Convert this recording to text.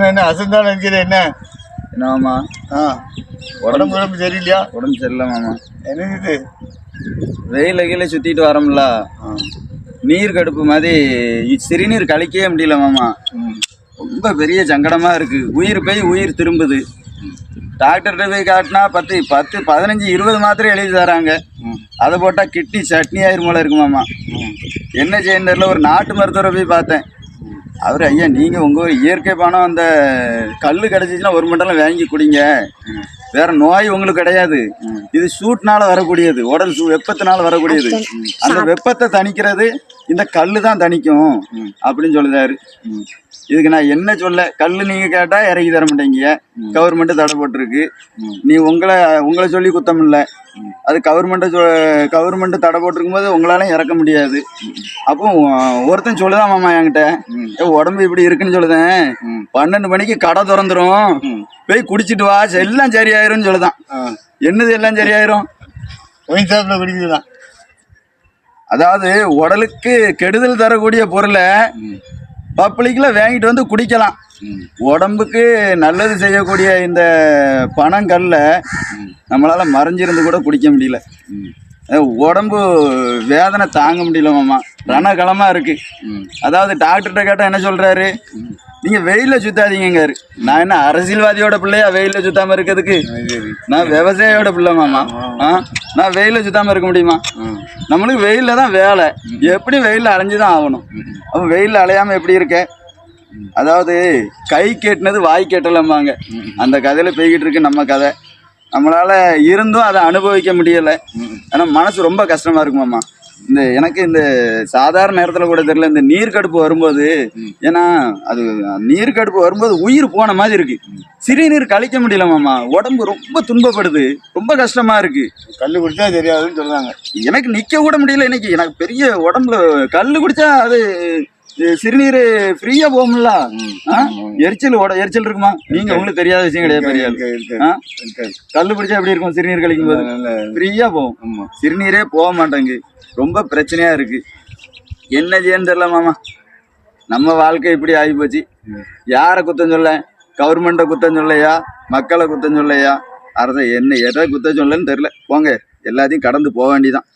என்ன அசந்தான இருக்கிற என்ன என்னமாமா? உடம்பு சரியில்லையா? உடம்பு சரியில்லை மாமா. என்னது இது? வெயில கீழே சுத்திட்டு வரோம்ல, நீர் கடுப்பு மாதிரி சிறுநீர் கழிக்கவே முடியல மாமா. ரொம்ப பெரிய சங்கடமா இருக்கு. உயிர் போய் உயிர் திரும்புது. டாக்டர்கிட்ட போய் காட்டினா 10 15 20 மாத்திரை எழுதி தராங்க. அதை போட்டால் கிட்னி சட்னி ஆயிரம் போல இருக்கு மாமா. என்ன செய்யணும் தெரியல. ஒரு நாட்டு மருத்துவரை போய் பார்த்தேன். அவர் ஐயா நீங்கள் உங்கள் இயற்கை பணம் அந்த கல் கிடச்சிச்சின்னா ஒரு மண்டலம் வாங்கி குடிங்க, வேற நோய் உங்களுக்கு கிடையாது, இது சூட்னால வரக்கூடியது, உடல் வெப்பத்தினால வரக்கூடியது, அந்த வெப்பத்தை தணிக்கிறது இந்த கல் தான் தணிக்கும் அப்படின்னு சொல்லுதாரு. இதுக்கு நான் என்ன சொல்ல, கல் நீங்க கேட்டா இறக்கி தர மாட்டேங்க, கவர்மெண்ட் தடை போட்டிருக்கு, நீ உங்களை சொல்லி குத்தம் இல்லை, அது கவர்மெண்ட் தடை போட்டிருக்கும் போது உங்களால இறக்க முடியாது. அப்போ ஒருத்தன் சொல்லுதான் மாமா என்கிட்ட, உடம்பு இப்படி இருக்குன்னு சொல்லுதேன், 12 மணிக்கு கடை திறந்துரும், போய் குடிச்சிட்டு வா எல்லாம் சரியாயிரும் சொல்லுதான். என்னது எல்லாம் சரியாயிரும்? ஒயின் ஷாப்ல குடிக்குதுதான். அதாவது உடலுக்கு கெடுதல் தரக்கூடிய பொருளை பப்ளிக்ல வாங்கிட்டு வந்து குடிக்கலாம். உடம்புக்கு நல்லது செய்யக்கூடிய இந்த பணங்கள்ல நம்மளால மறைஞ்சிருந்து கூட குடிக்க முடியல. உடம்பு வேதனை தாங்க முடியல மாமா, ரணகலமா இருக்கு. அதாவது டாக்டர்கிட்ட கேட்டா என்ன சொல்றாரு, நீங்க வெயில சுத்தாதீங்காரு. நான் என்ன அரசியல்வாதியோட பிள்ளையா வெயில சுத்தாம இருக்கிறதுக்கு? நான் விவசாயியோட பிள்ளை மாமா. நான் வெயில சுத்தாம இருக்க முடியுமா? நம்மளுக்கு வெயில தான் வேலை, எப்படி வெயில அலைஞ்சுதான் ஆகணும். அப்ப வெயில அலையாம எப்படி இருக்க? அதாவது கை கேட்டினது வாய் கேட்டலம்பாங்க, அந்த கதையில போய்கிட்டு இருக்கு நம்ம கதை. நம்மளால இருந்தும் அதை அனுபவிக்க முடியலை. ஏன்னா மனசு ரொம்ப கஷ்டமா இருக்குமாம்மா. எனக்கு இந்த சாதாரண நேரத்தில் கூட தெரியல, இந்த நீர் கடுப்பு வரும்போது, ஏன்னா அது நீர் கடுப்பு வரும்போது உயிர் போன மாதிரி இருக்கு. சிறுநீர் கழிக்க முடியல மாமா, உடம்பு ரொம்ப துன்பப்படுது, ரொம்ப கஷ்டமா இருக்கு. கல் குடிச்சா தெரியாதுன்னு சொல்றாங்க. எனக்கு நிக்க கூட முடியல. இன்னைக்கு எனக்கு பெரிய உடம்புல கல் குடிச்சா அது சிறுநீர் ஃப்ரீயா போகும்ல, எரிச்சல் இருக்குமா? நீங்க உங்களுக்கு தெரியாத விஷயம் கிடையாது. பெரிய கல்லு பிடிச்சா எப்படி இருக்கும்? சிறுநீர் கழிக்கும் போது ஃப்ரீயா போகும், சிறுநீரே போக மாட்டேங்கு. ரொம்ப பிரச்சனையா இருக்கு. என்ன செய்யன்னு தெரியல மாமா. நம்ம வாழ்க்கை இப்படி ஆகி போச்சு. யாரை குத்தம் சொல்ல? கவர்மெண்ட்டை குத்தம் சொல்லையா, மக்களை குத்தம் சொல்லையா, அரச என்ன எதை குத்தம் சொல்லன்னு தெரியல. போங்க, எல்லாத்தையும் கடந்து போக வேண்டியதான்.